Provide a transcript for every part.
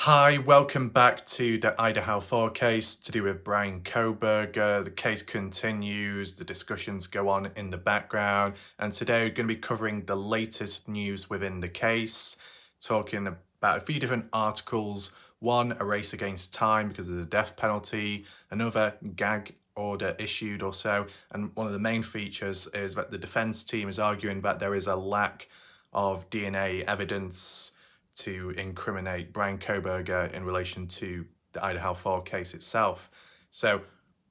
Hi, welcome back to the Idaho 4 case to do with Bryan Kohberger. The case continues, the discussions go on in the background, and today we're going to be covering the latest news within the case, talking about a few different articles. One, a race against time because of the death penalty, another, gag order issued or so, and one of the main features is that the defense team is arguing that there is a lack of DNA evidence to incriminate Bryan Kohberger in relation to the Idaho 4 case itself. So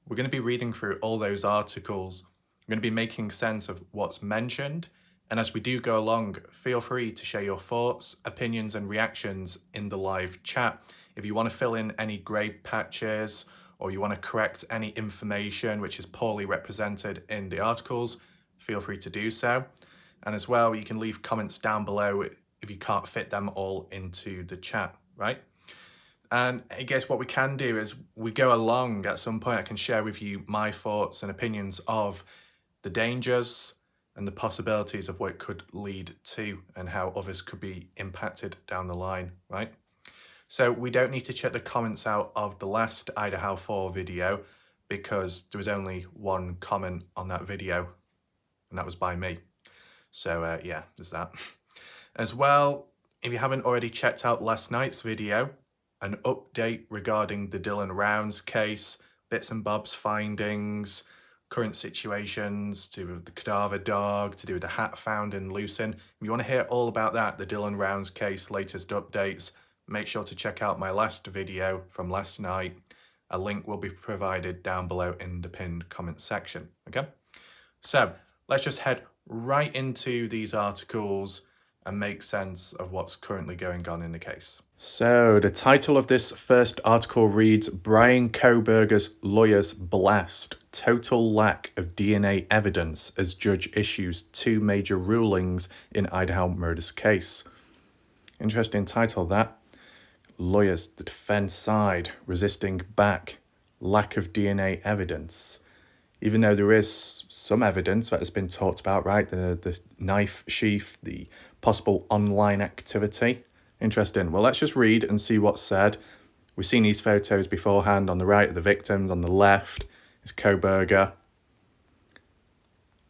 we're going to be reading through all those articles. We're going to be making sense of what's mentioned. And as we do go along, feel free to share your thoughts, opinions, and reactions in the live chat. If you want to fill in any grey patches or you want to correct any information which is poorly represented in the articles, feel free to do so. And as well, you can leave comments down below if you can't fit them all into the chat, right? And I guess what we can do is we go along at some point, I can share with you my thoughts and opinions of the dangers and the possibilities of what it could lead to and how others could be impacted down the line, right? So we don't need to check the comments out of the last Idaho 4 video because there was only one comment on that video and that was by me. So yeah, there's that. As well, if you haven't already checked out last night's video, an update regarding the Dylan Rounds case, bits and bobs findings, current situations, to do with the cadaver dog, to do with the hat found in Lucin. If you want to hear all about that, the Dylan Rounds case, latest updates, make sure to check out my last video from last night. A link will be provided down below in the pinned comment section, okay? So let's just head right into these articles and make sense of what's currently going on in the case. So the title of this first article reads, Bryan Kohberger's lawyers blast total lack of DNA evidence as judge issues 2 major rulings in Idaho murders case. Interesting title that. Lawyers, the defense side, resisting back, lack of DNA evidence. Even though there is some evidence that has been talked about, right? The knife sheath, the possible online activity. Interesting. Well, let's just read and see what's said. We've seen these photos beforehand. On the right are the victims. On the left is Kohberger.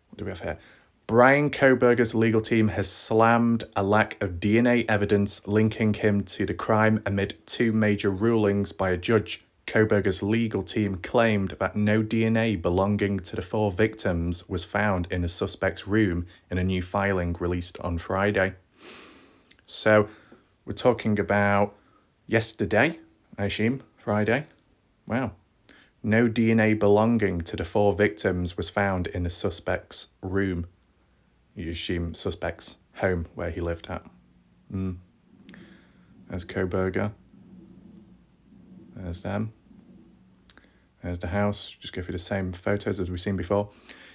What do we have here? Bryan Kohberger's legal team has slammed a lack of DNA evidence linking him to the crime amid 2 major rulings by a judge. Kohberger's legal team claimed that no DNA belonging to the 4 victims was found in the suspect's room in a new filing released on Friday. So we're talking about yesterday, I assume, Friday. Wow. No DNA belonging to the 4 victims was found in the suspect's room. You assume suspect's home where he lived at. There's Kohberger. There's them. There's the house. Just go through the same photos as we've seen before.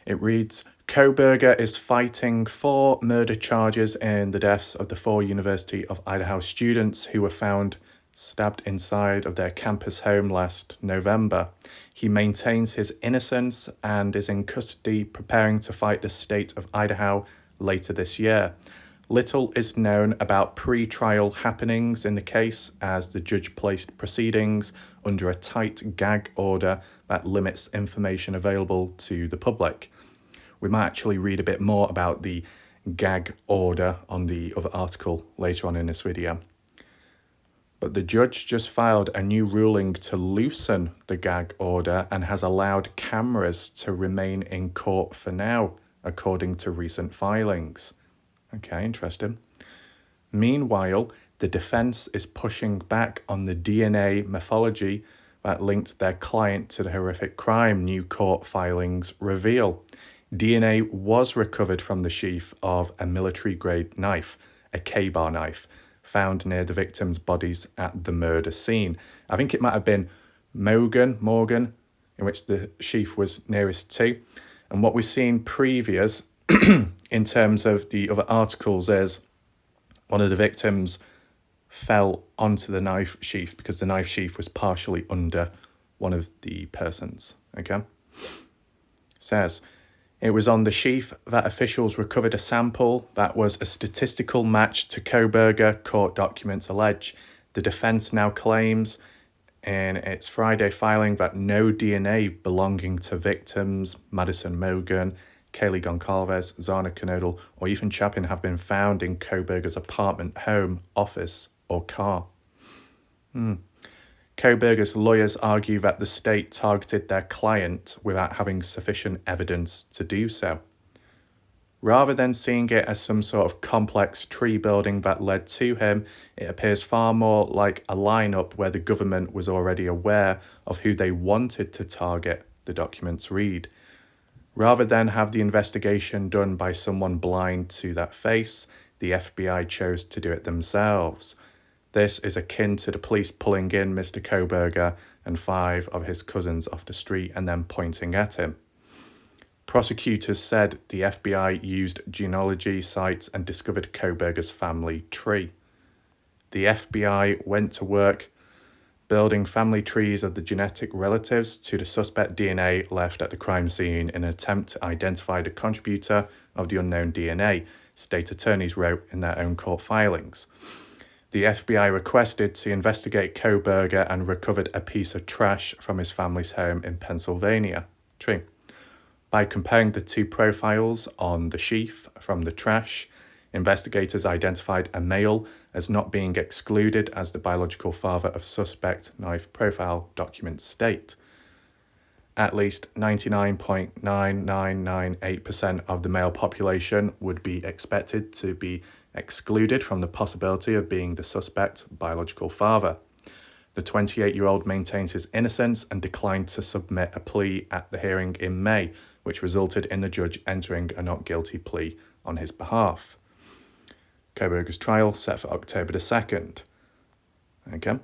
It reads, Kohberger is fighting 4 murder charges in the deaths of the 4 University of Idaho students who were found stabbed inside of their campus home last November. He maintains his innocence and is in custody preparing to fight the state of Idaho later this year. Little is known about pre-trial happenings in the case as the judge placed proceedings under a tight gag order that limits information available to the public. We might actually read a bit more about the gag order on the other article later on in this video. But the judge just filed a new ruling to loosen the gag order and has allowed cameras to remain in court for now, according to recent filings. Okay, interesting. Meanwhile, the defense is pushing back on the DNA mythology that linked their client to the horrific crime, new court filings reveal. DNA was recovered from the sheath of a military-grade knife, a K-bar knife, found near the victims' bodies at the murder scene. I think it might have been Morgan, in which the sheath was nearest to. And what we've seen previous in terms of the other articles is one of the victims fell onto the knife sheath because the knife sheath was partially under one of the persons, okay? Says, it was on the sheath that officials recovered a sample that was a statistical match to Kohberger, court documents allege. The defense now claims in its Friday filing that no DNA belonging to victims Madison Mogan, Kaylee Goncalves, Zana Knodel, or Ethan Chapin have been found in Kohberger's apartment, home, office, or car. Kohberger's lawyers argue that the state targeted their client without having sufficient evidence to do so. Rather than seeing it as some sort of complex tree building that led to him, it appears far more like a lineup where the government was already aware of who they wanted to target, the documents read. Rather than have the investigation done by someone blind to that face, the FBI chose to do it themselves. This is akin to the police pulling in Mr. Kohberger and 5 of his cousins off the street and then pointing at him. Prosecutors said the FBI used genealogy sites and discovered Kohberger's family tree. The FBI went to work building family trees of the genetic relatives to the suspect DNA left at the crime scene in an attempt to identify the contributor of the unknown DNA, state attorneys wrote in their own court filings. The FBI requested to investigate Kohberger and recovered a piece of trash from his family's home in Pennsylvania. Tree. By comparing the 2 profiles on the sheaf from the trash, investigators identified a male as not being excluded as the biological father of suspect, knife profile documents state. At least 99.9998% of the male population would be expected to be excluded from the possibility of being the suspect biological father. The 28-year-old maintains his innocence and declined to submit a plea at the hearing in May, which resulted in the judge entering a not guilty plea on his behalf. Kohberger's trial set for October the 2nd. Okay.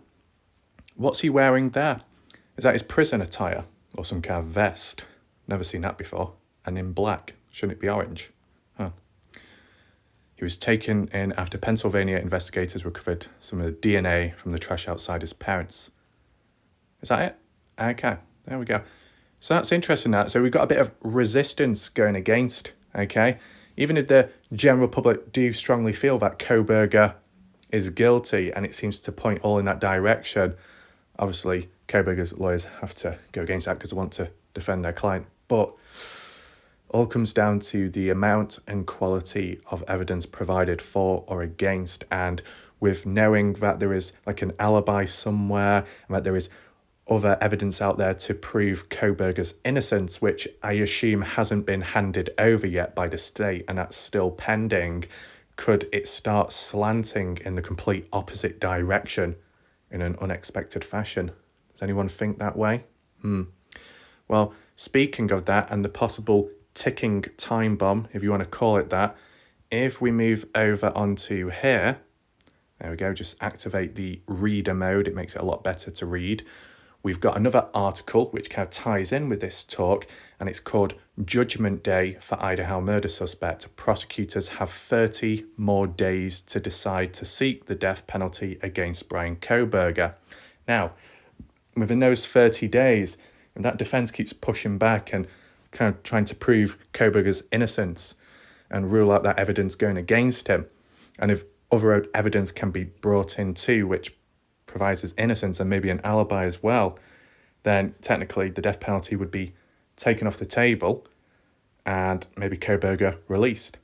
What's he wearing there? Is that his prison attire or some kind of vest? Never seen that before. And in black. Shouldn't it be orange? Huh. He was taken in after Pennsylvania investigators recovered some of the DNA from the trash outside his parents. Is that it? Okay, there we go. So that's interesting that. So we've got a bit of resistance going against, okay? Even if the general public do strongly feel that Kohberger is guilty, and it seems to point all in that direction, obviously Kohberger's lawyers have to go against that because they want to defend their client. But all comes down to the amount and quality of evidence provided for or against, and with knowing that there is like an alibi somewhere and that there is other evidence out there to prove Kohberger's innocence, which I assume hasn't been handed over yet by the state and that's still pending, could it start slanting in the complete opposite direction in an unexpected fashion? Does anyone think that way? Well, speaking of that and the possible ticking time bomb, if you want to call it that, if we move over onto here, there we go, just activate the reader mode, it makes it a lot better to read. We've got another article which kind of ties in with this talk, and it's called Judgment Day for Idaho Murder Suspect. Prosecutors have 30 more days to decide to seek the death penalty against Bryan Kohberger. Now, within those 30 days, if that defense keeps pushing back and kind of trying to prove Kohberger's innocence and rule out that evidence going against him, and if other evidence can be brought in too, which provides his innocence and maybe an alibi as well, then technically the death penalty would be taken off the table and maybe Kohberger released.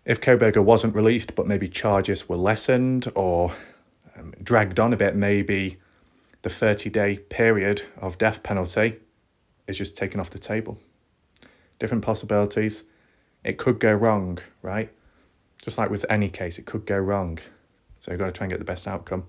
If Kohberger wasn't released but maybe charges were lessened or dragged on a bit, maybe the 30-day period of death penalty is just taken off the table. Different possibilities. It could go wrong, right? Just like with any case, it could go wrong. So you've got to try and get the best outcome.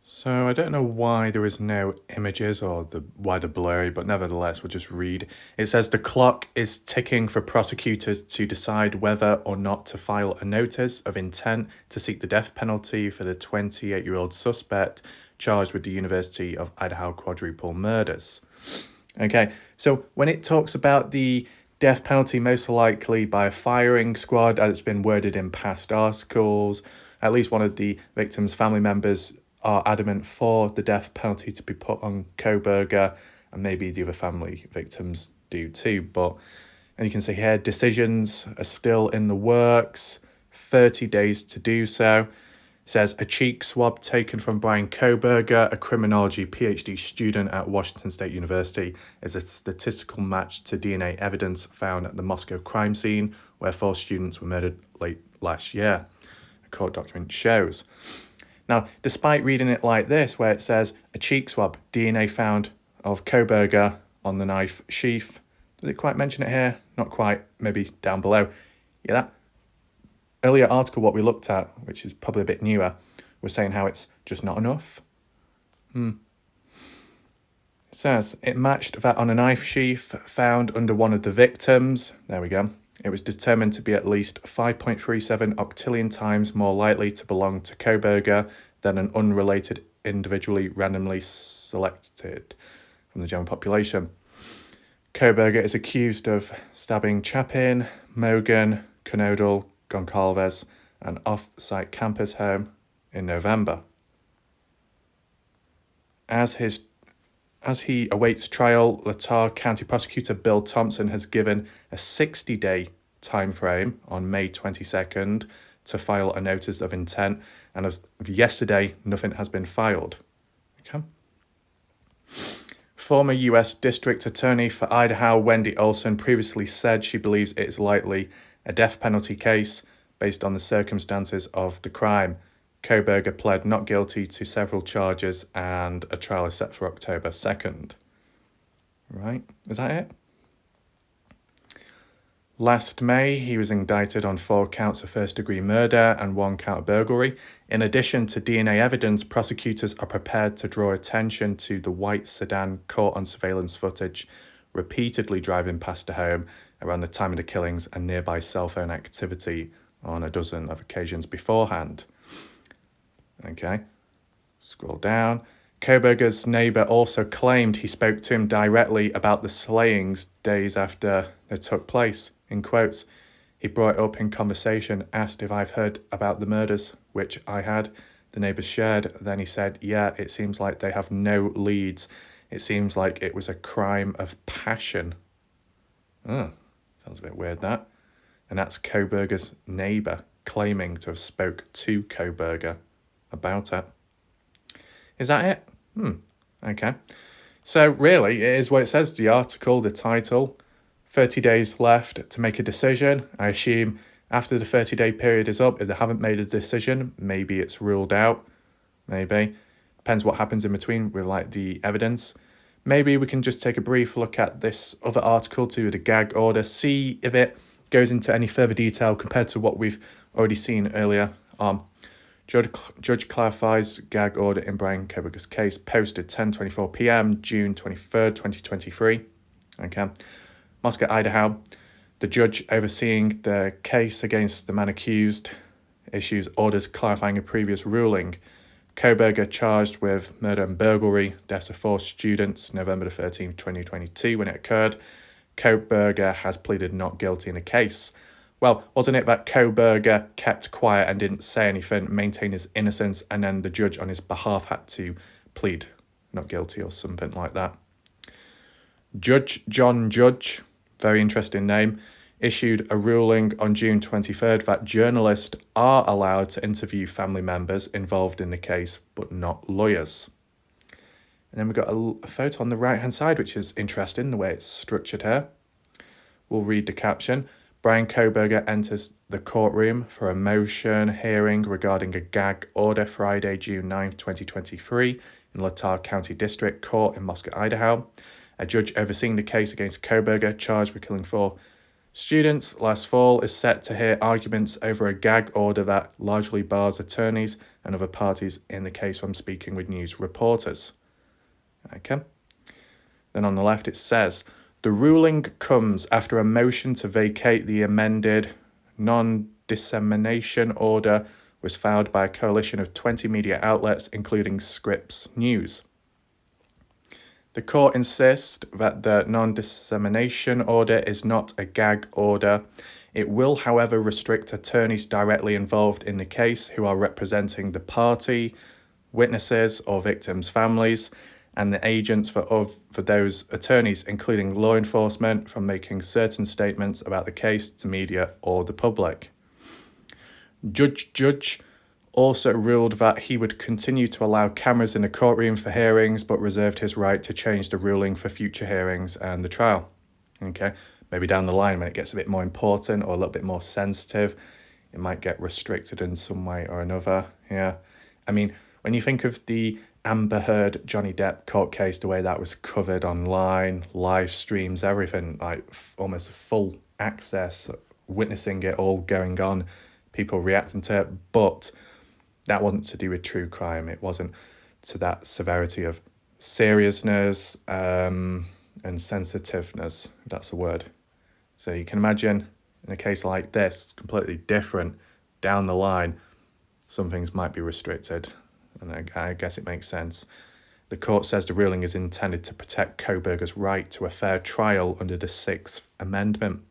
So I don't know why there is no images or why they're blurry, but nevertheless, we'll just read. It says the clock is ticking for prosecutors to decide whether or not to file a notice of intent to seek the death penalty for the 28-year-old suspect charged with the University of Idaho quadruple murders. Okay, so when it talks about the death penalty most likely by a firing squad, as it's been worded in past articles, at least one of the victim's family members are adamant for the death penalty to be put on Kohberger, and maybe the other family victims do too. But, and you can see here, decisions are still in the works, 30 days to do so. says a cheek swab taken from Bryan Kohberger, a criminology PhD student at Washington State University, is a statistical match to DNA evidence found at the Moscow crime scene where 4 students were murdered late last year, a court document shows. Now, despite reading it like this, where it says a cheek swab, DNA found of Kohberger on the knife sheath, does it quite mention it here? Not quite, maybe down below. Yeah, that earlier article, what we looked at, which is probably a bit newer, was saying how it's just not enough. It says it matched that on a knife sheath found under one of the victims. There we go. It was determined to be at least 5.37 octillion times more likely to belong to Kohberger than an unrelated individually randomly selected from the general population. Kohberger is accused of stabbing Chapin, Mogan, Konodal, Goncalves, an off-site campus home in November. As he awaits trial, Latah County Prosecutor Bill Thompson has given a 60-day time frame on May 22nd to file a notice of intent, and as of yesterday, nothing has been filed. Okay. Former U.S. District Attorney for Idaho, Wendy Olson, previously said she believes it is likely a death penalty case based on the circumstances of the crime. Kohberger pled not guilty to several charges and a trial is set for October 2nd. Right, is that it? Last May, he was indicted on 4 counts of first-degree murder and 1 count of burglary. In addition to DNA evidence, prosecutors are prepared to draw attention to the white sedan caught on surveillance footage, repeatedly driving past a home around the time of the killings and nearby cell phone activity on a dozen of occasions beforehand. Okay, scroll down. Kohberger's neighbour also claimed he spoke to him directly about the slayings days after they took place. In quotes, he brought it up in conversation, asked if I've heard about the murders, which I had. The neighbours shared. Then he said, yeah, it seems like they have no leads. It seems like it was a crime of passion. Oh, sounds a bit weird, that. And that's Kohberger's neighbour claiming to have spoke to Kohberger about it. Is that it? Okay. So really, it is what it says, the article, the title. 30 days left to make a decision. I assume after the 30-day period is up, if they haven't made a decision, maybe it's ruled out. Maybe. Depends what happens in between with like the evidence. Maybe we can just take a brief look at this other article to the Gag Order, see if it goes into any further detail compared to what we've already seen earlier on. Judge clarifies Gag Order in Bryan Kohberger's case, posted 10:24 p.m. June 23rd, 2023. Okay. Moscow, Idaho. The judge overseeing the case against the man accused issues orders clarifying a previous ruling. Kohberger charged with murder and burglary, deaths of 4 students, November the 13th, 2022 when it occurred. Kohberger has pleaded not guilty in the case. Well, wasn't it that Kohberger kept quiet and didn't say anything, maintain his innocence, and then the judge on his behalf had to plead not guilty or something like that? Judge John Judge, very interesting name, issued a ruling on June 23rd that journalists are allowed to interview family members involved in the case, but not lawyers. And then we've got a photo on the right-hand side, which is interesting, the way it's structured here. We'll read the caption. Bryan Kohberger enters the courtroom for a motion hearing regarding a gag order Friday, June 9, 2023 in Latah County District Court in Moscow, Idaho. A judge overseeing the case against Kohberger, charged with killing 4 students last fall, is set to hear arguments over a gag order that largely bars attorneys and other parties in the case from speaking with news reporters. Okay. Then on the left it says, the ruling comes after a motion to vacate the amended non-dissemination order was filed by a coalition of 20 media outlets, including Scripps News. The court insists that the non-dissemination order is not a gag order. It will, however, restrict attorneys directly involved in the case who are representing the party, witnesses or victims' families, and the agents for those attorneys, including law enforcement, from making certain statements about the case to media or the public. Judge also ruled that he would continue to allow cameras in the courtroom for hearings, but reserved his right to change the ruling for future hearings and the trial. Okay, maybe down the line when it gets a bit more important or a little bit more sensitive, it might get restricted in some way or another. Yeah, I mean, when you think of the Amber Heard Johnny Depp court case, the way that was covered online, live streams, everything, like almost full access, witnessing it all going on, people reacting to it, but that wasn't to do with true crime. It wasn't to that severity of seriousness and sensitiveness, if that's a word. So you can imagine in a case like this, completely different, down the line, some things might be restricted. And I guess it makes sense. The court says the ruling is intended to protect Kohberger's right to a fair trial under the Sixth Amendment.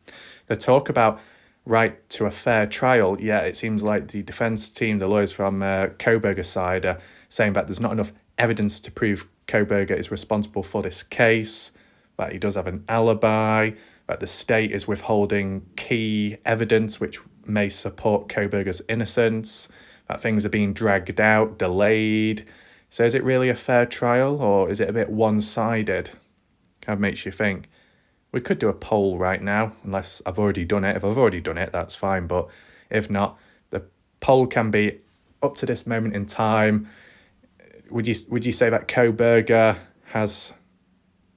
The talk about right to a fair trial, yeah, it seems like the defence team, the lawyers from Kohberger's side, are saying that there's not enough evidence to prove Kohberger is responsible for this case, that he does have an alibi, that the state is withholding key evidence which may support Kohberger's innocence, that things are being dragged out, delayed. So is it really a fair trial, or is it a bit one-sided? Kind of makes you think. We could do a poll right now, unless I've already done it. If I've already done it, that's fine. But if not, the poll can be up to this moment in time. Would you say that Kohberger has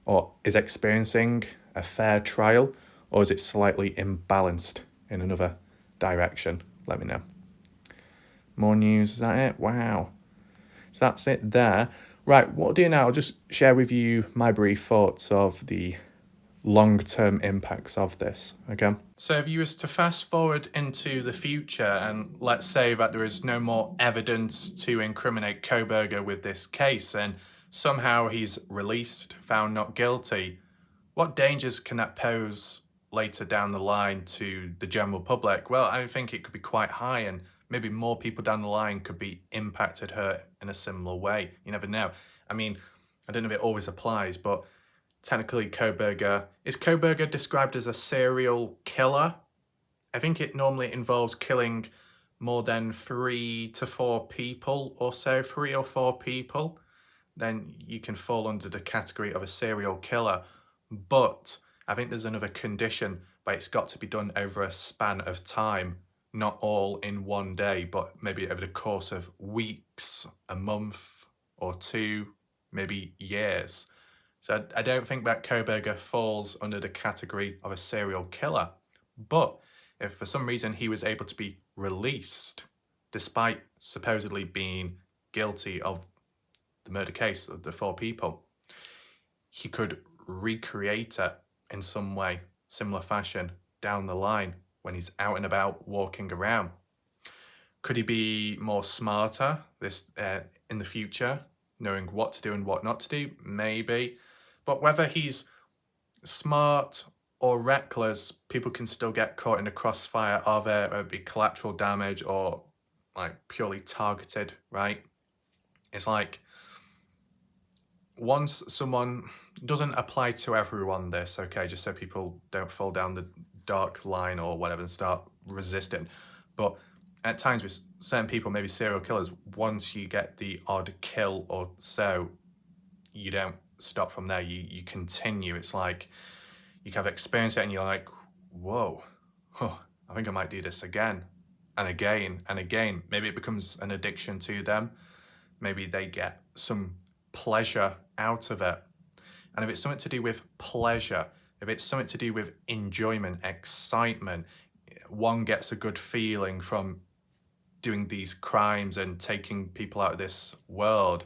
or is experiencing a fair trial, or is it slightly imbalanced in another direction? Let me know. More news, is that it? Wow. So that's it there. Right, what I'll do now, I'll just share with you my brief thoughts of the long-term impacts of this, okay? So if you was to fast forward into the future and let's say that there is no more evidence to incriminate Kohberger with this case and somehow he's released, found not guilty, what dangers can that pose later down the line to the general public? Well, I think it could be quite high, and maybe more people down the line could be impacted her in a similar way. You never know. I mean, I don't know if it always applies, but technically is Kohberger described as a serial killer? I think it normally involves killing more than 3 to 4 people or so, 3 or 4 people. Then you can fall under the category of a serial killer. But I think there's another condition, but it's got to be done over a span of time, not all in one day, but maybe over the course of weeks, a month or 2, maybe years. So I don't think that Kohberger falls under the category of a serial killer. But if for some reason he was able to be released, despite supposedly being guilty of the murder case of the 4 people, he could recreate it in some way, similar fashion, down the line when he's out and about walking around. Could he be more smarter in the future, knowing what to do and what not to do? Maybe. But whether he's smart or reckless, people can still get caught in the crossfire of it, whether it be collateral damage or like purely targeted, right? It's like once someone doesn't apply to everyone this, okay, just so people don't fall down the dark line or whatever and start resisting. But at times with certain people, maybe serial killers, once you get the odd kill or so, you don't stop from there. You continue. It's like you kind of experience it and you're like, whoa, I think I might do this again and again and again. Maybe it becomes an addiction to them. Maybe they get some pleasure out of it. And if it's something to do with pleasure, if it's something to do with enjoyment, excitement, one gets a good feeling from doing these crimes and taking people out of this world,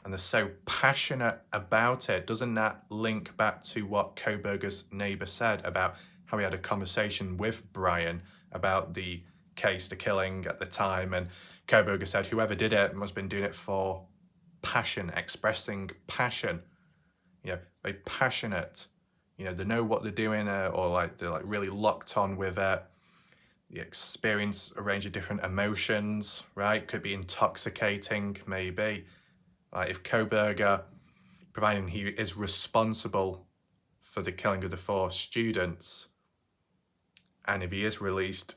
and they're so passionate about it, doesn't that link back to what Kohberger's neighbour said about how he had a conversation with Bryan about the case, the killing at the time, and Kohberger said whoever did it must have been doing it for passion, expressing passion, very passionate, they know what they're doing, or like they're like really locked on with it. You experience a range of different emotions, right? Could be intoxicating, maybe. Like if Kohberger, providing he is responsible for the killing of the 4 students, and if he is released,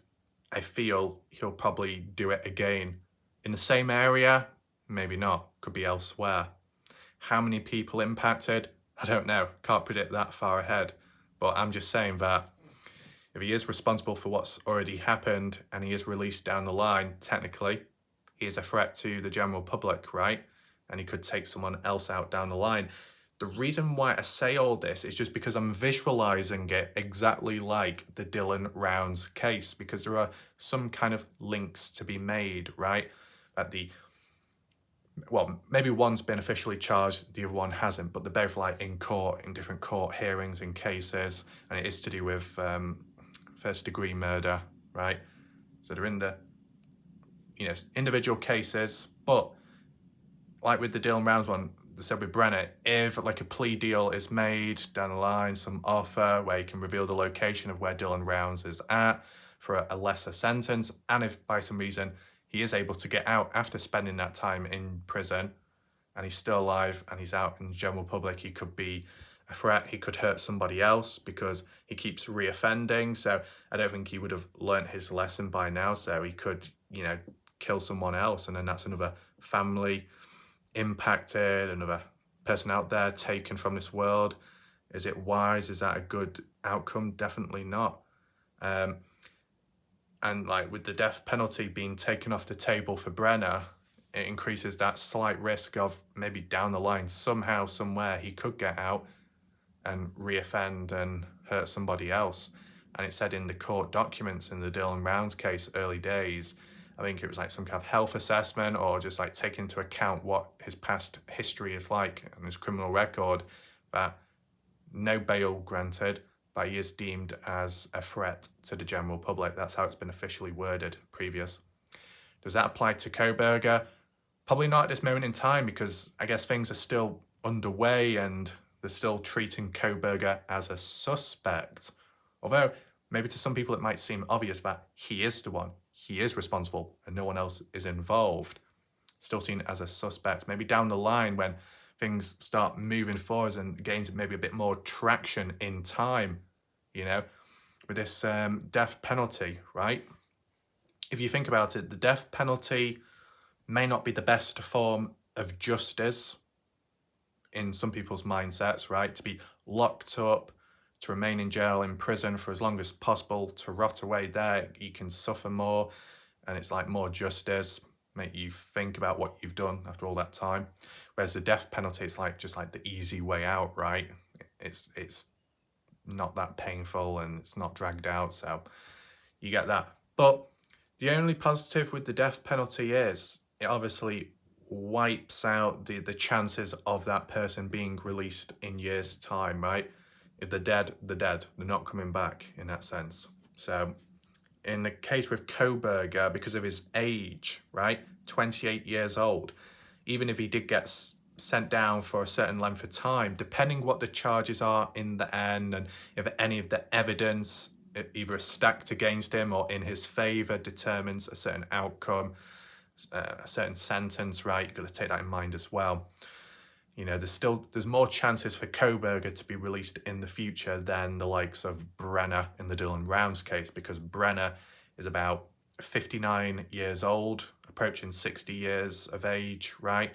I feel he'll probably do it again In the same area? Maybe not. Could be elsewhere. How many people impacted? I don't know. Can't predict that far ahead. But I'm just saying that if he is responsible for what's already happened and he is released down the line, technically, he is a threat to the general public, right? And he could take someone else out down the line. The reason why I say all this is just because I'm visualizing it exactly like the Dylan Rounds case, because there are some kind of links to be made, right? Well, maybe one's been officially charged, the other one hasn't, but they're both like in court, in different court hearings and cases, and it is to do with first degree murder, right? So they're in the, individual cases, but like with the Dylan Rounds one, they said with Brenner, if like a plea deal is made down the line, some offer where you can reveal the location of where Dylan Rounds is at for a lesser sentence, and if by some reason he is able to get out after spending that time in prison and he's still alive and he's out in the general public, he could be a threat, he could hurt somebody else because he keeps reoffending. So I don't think he would have learnt his lesson by now. So he could, kill someone else, and then that's another family impacted, another person out there taken from this world. Is it wise? Is that a good outcome? Definitely not. And like with the death penalty being taken off the table for Brenner, it increases that slight risk of maybe down the line, somehow, somewhere, he could get out and reoffend and hurt somebody else. And it said in the court documents in the Dylan Rounds case, early days, I think it was like some kind of health assessment or just like take into account what his past history is like and his criminal record, that no bail granted, but he is deemed as a threat to the general public. That's how it's been officially worded previous. Does that apply to Kohberger? Probably not at this moment in time, because I guess things are still underway and they're still treating Kohberger as a suspect. Although maybe to some people it might seem obvious that he is the one, he is responsible and no one else is involved. Still seen as a suspect. Maybe down the line when things start moving forward and gains maybe a bit more traction in time, with this death penalty, right? If you think about it, the death penalty may not be the best form of justice in some people's mindsets, right? To be locked up, to remain in jail, in prison for as long as possible, to rot away there, you can suffer more, and it's like more justice, make you think about what you've done after all that time. Whereas the death penalty, it's like just like the easy way out, right? It's not that painful and it's not dragged out, so you get that. But the only positive with the death penalty is it obviously wipes out the chances of that person being released in years' time, right? If they're dead, they're dead. They're not coming back in that sense. So in the case with Kohberger, because of his age, right, 28 years old, even if he did get sent down for a certain length of time, depending what the charges are in the end and if any of the evidence either is stacked against him or in his favour determines a certain outcome, a certain sentence, right? You've got to take that in mind as well. There's more chances for Kohberger to be released in the future than the likes of Brenner in the Dylan Rounds case, because Brenner is about 59 years old, approaching 60 years of age, right?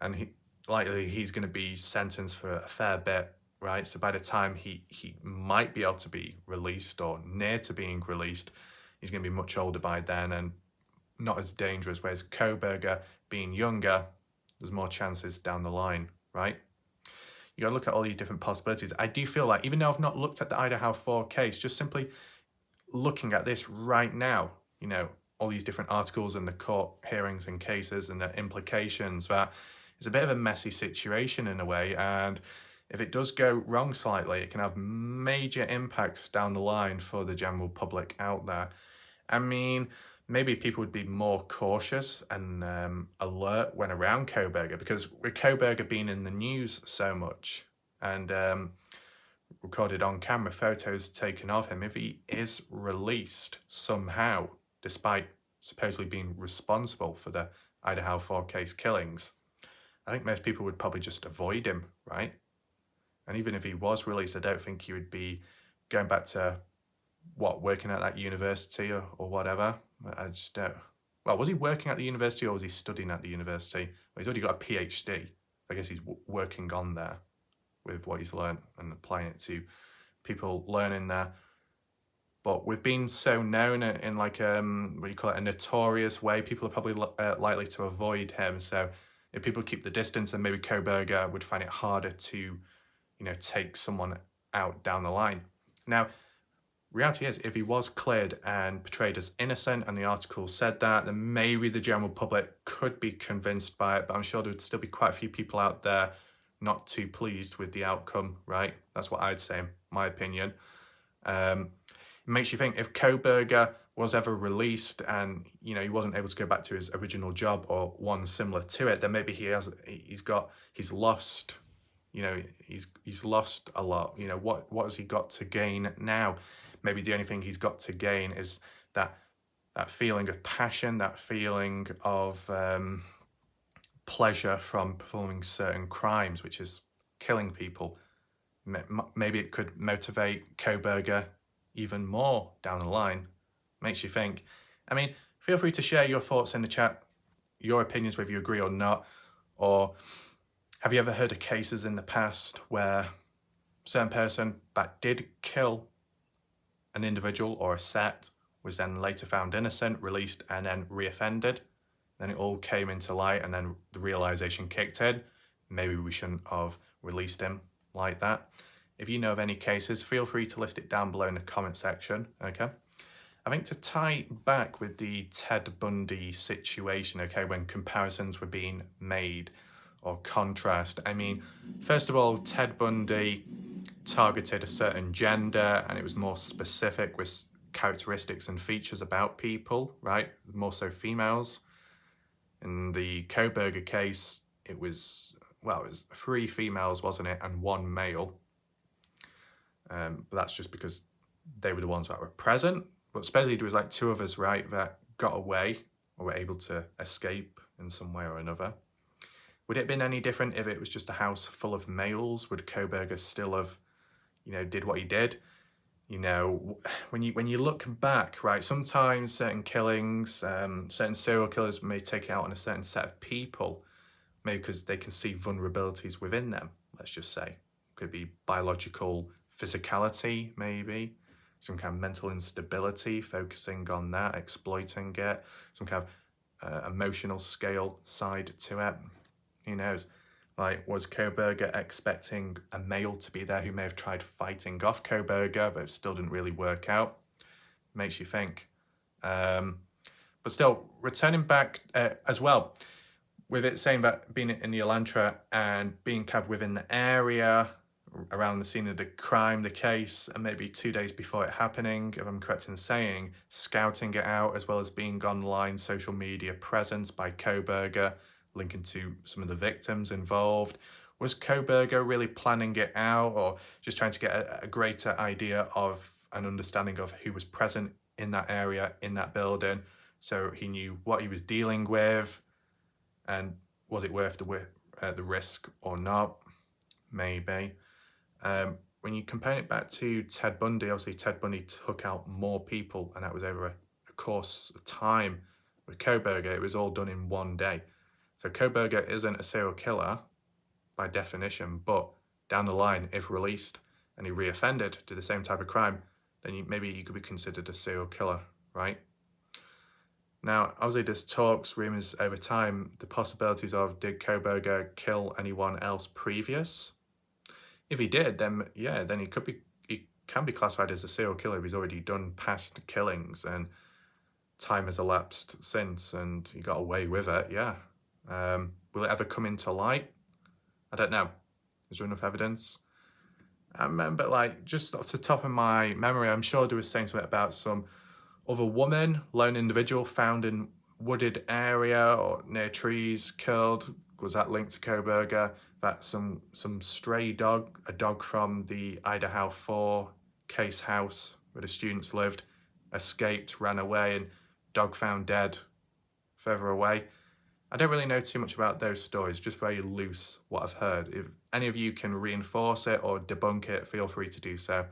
And he's going to be sentenced for a fair bit, right? So by the time he might be able to be released or near to being released, he's going to be much older by then and not as dangerous. Whereas Kohberger, being younger, there's more chances down the line, right? You got to look at all these different possibilities. I do feel like, even though I've not looked at the Idaho 4 case, just simply looking at this right now, all these different articles and the court hearings and cases and the implications, that it's a bit of a messy situation in a way. And if it does go wrong slightly, it can have major impacts down the line for the general public out there. I mean, maybe people would be more cautious and alert when around Kohberger, because with Kohberger being in the news so much and recorded on camera photos taken of him, if he is released somehow, despite supposedly being responsible for the Idaho 4 case killings, I think most people would probably just avoid him, right? And even if he was released, I don't think he would be going back to, working at that university or whatever. I just don't well, was he working at the university or was he studying at the university? Well, he's already got a PhD. I guess he's working on there with what he's learned and applying it to people learning there. But we've been so known in like, what do you call it, a notorious way, people are probably likely to avoid him. So if people keep the distance, then maybe Kohberger would find it harder to, you know, take someone out down the line. Now, reality is, if he was cleared and portrayed as innocent and the article said that, then maybe the general public could be convinced by it, but I'm sure there would still be quite a few people out there not too pleased with the outcome, right? That's what I'd say, in my opinion. It makes you think, if Kohberger was ever released and, you know, he wasn't able to go back to his original job or one similar to it, then maybe he's lost, you know, he's lost a lot. You know, what has he got to gain now? Maybe the only thing he's got to gain is that feeling of passion, that feeling of pleasure from performing certain crimes, which is killing people. Maybe it could motivate Kohberger even more down the line. Makes you think. I mean, feel free to share your thoughts in the chat, your opinions, whether you agree or not. Or have you ever heard of cases in the past where a certain person that did kill an individual or a set was then later found innocent, released, and then reoffended? Then it all came into light and then the realization kicked in. Maybe we shouldn't have released him like that. If you know of any cases, feel free to list it down below in the comment section, okay? I think to tie back with the Ted Bundy situation, okay, when comparisons were being made or contrast, I mean, first of all, Ted Bundy targeted a certain gender and it was more specific with characteristics and features about people, right? More so females. In the Kohberger case, it was 3 females, wasn't it, and 1 male. But that's just because they were the ones that were present. But supposedly there was like 2 others, right, that got away or were able to escape in some way or another. Would it have been any different if it was just a house full of males? Would Kohberger still have, you know, did what he did? You know, when you look back, right, sometimes certain killings, certain serial killers may take it out on a certain set of people, maybe because they can see vulnerabilities within them, let's just say. Could be biological physicality, maybe, some kind of mental instability, focusing on that, exploiting it, some kind of emotional scale side to it. Who knows? Like, was Kohberger expecting a male to be there who may have tried fighting off Kohberger, but it still didn't really work out? Makes you think. But still, returning back as well, with it saying that being in the Elantra and being kind of within the area, around the scene of the crime, the case, and maybe 2 days before it happening, if I'm correct in saying, scouting it out, as well as being online social media presence by Kohberger, linking to some of the victims involved. Was Kohberger really planning it out, or just trying to get a greater idea of an understanding of who was present in that area, in that building, so he knew what he was dealing with, and was it worth the risk or not? Maybe. When you compare it back to Ted Bundy, obviously Ted Bundy took out more people, and that was over a course of time. With Kohberger, it was all done in 1 day. So Kohberger isn't a serial killer by definition, but down the line, if released and he reoffended, did the same type of crime, then maybe he could be considered a serial killer, right? Now, obviously there's talks, rumours over time, the possibilities of, did Kohberger kill anyone else previous? If he did, then yeah, then he can be classified as a serial killer if he's already done past killings and time has elapsed since and he got away with it, yeah. Will it ever come into light? I don't know. Is there enough evidence? I remember, like, just off the top of my memory, I'm sure there was saying something about some other woman, lone individual, found in wooded area or near trees, killed. Was that linked to Kohberger? That some stray dog, a dog from the Idaho 4 case house where the students lived, escaped, ran away, and dog found dead further away. I don't really know too much about those stories, just very loose what I've heard. If any of you can reinforce it or debunk it, feel free to do so.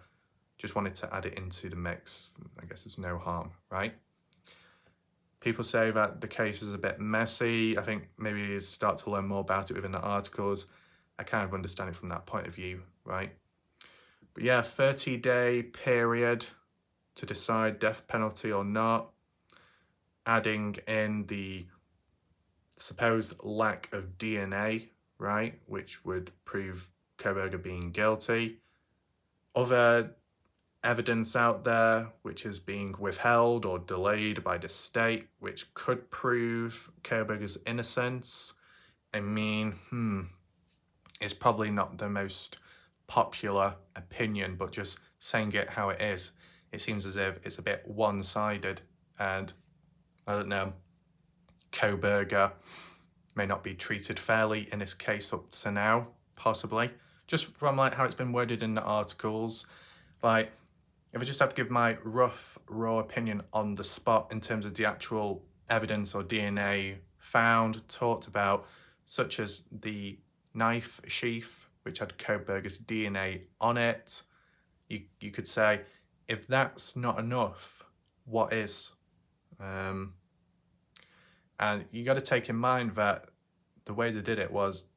Just wanted to add it into the mix. I guess it's no harm, right? People say that the case is a bit messy. I think maybe you start to learn more about it within the articles. I kind of understand it from that point of view, right? But yeah, 30-day period to decide death penalty or not, adding in the supposed lack of DNA, right, which would prove Kohberger being guilty. Other evidence out there which is being withheld or delayed by the state, which could prove Kohberger's innocence. I mean, it's probably not the most popular opinion, but just saying it how it is, it seems as if it's a bit one-sided, and I don't know, Kohberger may not be treated fairly in this case up to now, possibly. Just from like how it's been worded in the articles, like if I just have to give my rough, raw opinion on the spot in terms of the actual evidence or DNA found, talked about, such as the knife sheath, which had Kohberger's DNA on it, you could say, if that's not enough, what is? And you got to take in mind that the way they did it was,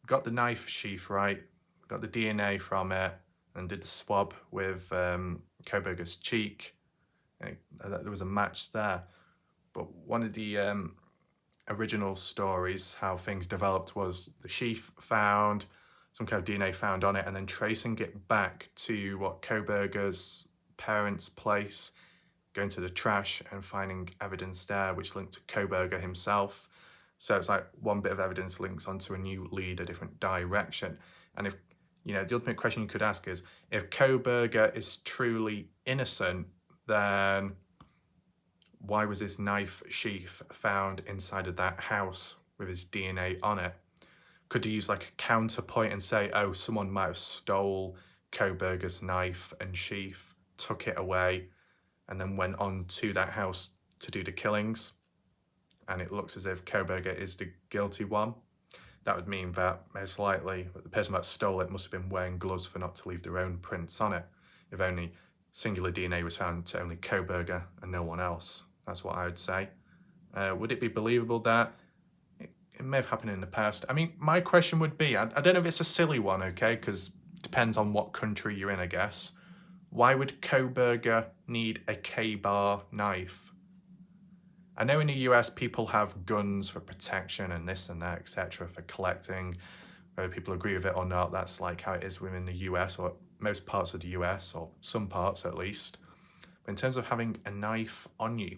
got the knife sheath right, got the DNA from it, and did the swab with Kohberger's cheek. And there was a match there. But one of the original stories, how things developed, was the sheath found, some kind of DNA found on it, and then tracing it back to what Kohberger's parents' place, going to the trash and finding evidence there which linked to Kohberger himself. So it's like one bit of evidence links onto a new lead, a different direction. And if, the ultimate question you could ask is, if Kohberger is truly innocent, then why was this knife sheath found inside of that house with his DNA on it? Could you use like a counterpoint and say, oh, someone might have stole Kohberger's knife and sheath, took it away, and then went on to that house to do the killings, and it looks as if Kohberger is the guilty one? That would mean that most likely the person that stole it must have been wearing gloves for not to leave their own prints on it, if only singular DNA was found to only Kohberger and no one else. That's what I would say. Would it be believable that it may have happened in the past? I mean, my question would be, I don't know if it's a silly one, okay, because it depends on what country you're in, I guess. Why would Kohberger need a K-bar knife? I know in the US people have guns for protection and this and that, etc., for collecting. Whether people agree with it or not, that's like how it is within the US, or most parts of the US, or some parts at least. But in terms of having a knife on you,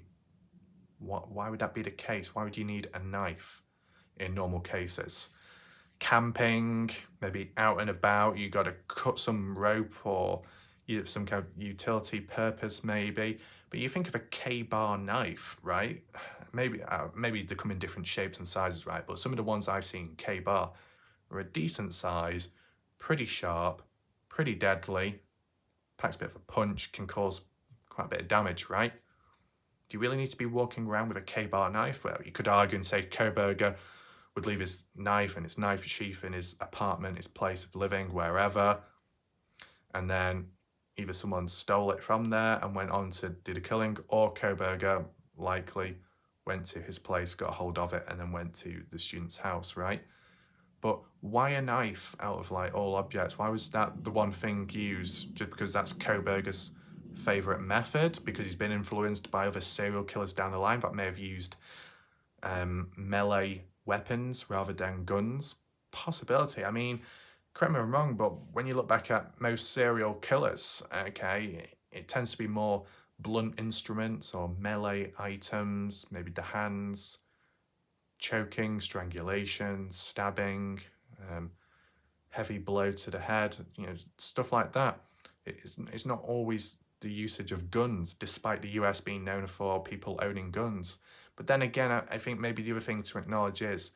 why would that be the case? Why would you need a knife in normal cases? Camping, maybe out and about, you got to cut some rope, or you have some kind of utility purpose maybe. But you think of a K-bar knife, right? Maybe they come in different shapes and sizes, right? But some of the ones I've seen K-bar are a decent size, pretty sharp, pretty deadly, packs a bit of a punch, can cause quite a bit of damage, right? Do you really need to be walking around with a K-bar knife? Well, you could argue and say Kohberger would leave his knife and his knife sheath in his apartment, his place of living, wherever, and then either someone stole it from there and went on to do the killing, or Kohberger likely went to his place, got a hold of it, and then went to the student's house, right? But why a knife out of like all objects? Why was that the one thing used? Just because that's Kohberger's favourite method? Because he's been influenced by other serial killers down the line that may have used melee weapons rather than guns? Possibility. I mean, correct me if I'm wrong, but when you look back at most serial killers, okay, it tends to be more blunt instruments or melee items, maybe the hands, choking, strangulation, stabbing, heavy blow to the head, stuff like that. It's not always the usage of guns, despite the US being known for people owning guns. But then again, I think maybe the other thing to acknowledge is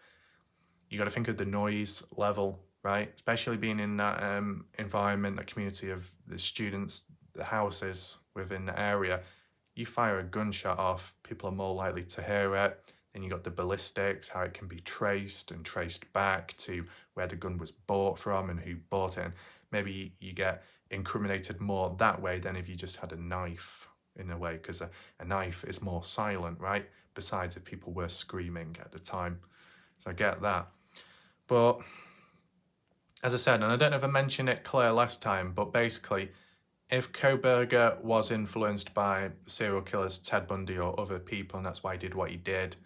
you got to think of the noise level, right? Especially being in that environment, that community of the students, the houses within the area. You fire a gunshot off, people are more likely to hear it. Then you got the ballistics, how it can be traced and traced back to where the gun was bought from and who bought it. And maybe you get incriminated more that way than if you just had a knife, in a way, because a knife is more silent, right? besides if people were screaming at the time. So I get that. But as I said, and I don't know if I mentioned it clear last time, but basically, if Kohberger was influenced by serial killers Ted Bundy or other people, and that's why he did what he did,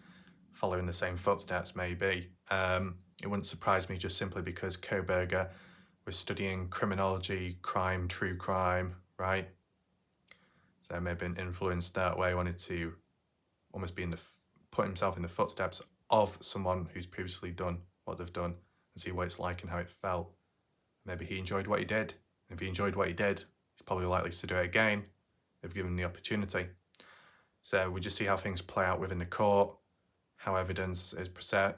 following the same footsteps maybe, it wouldn't surprise me just simply because Kohberger was studying criminology, crime, true crime, right? So maybe been influenced that way, wanted to almost be put himself in the footsteps of someone who's previously done what they've done and see what it's like and how it felt. Maybe he enjoyed what he did. If he enjoyed what he did, he's probably likely to do it again if given the opportunity. So we just see how things play out within the court, how evidence is presented,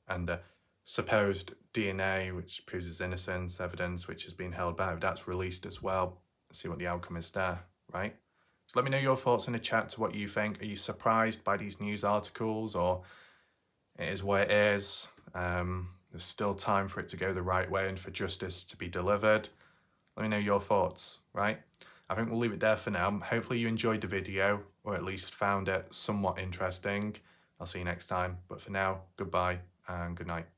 and the supposed DNA, which proves his innocence, evidence which has been held back, that's released as well. See what the outcome is there, right? So let me know your thoughts in the chat to what you think. Are you surprised by these news articles, or it is what it is? There's still time for it to go the right way and for justice to be delivered. Let me know your thoughts, right? I think we'll leave it there for now. Hopefully you enjoyed the video, or at least found it somewhat interesting. I'll see you next time. But for now, goodbye and good night.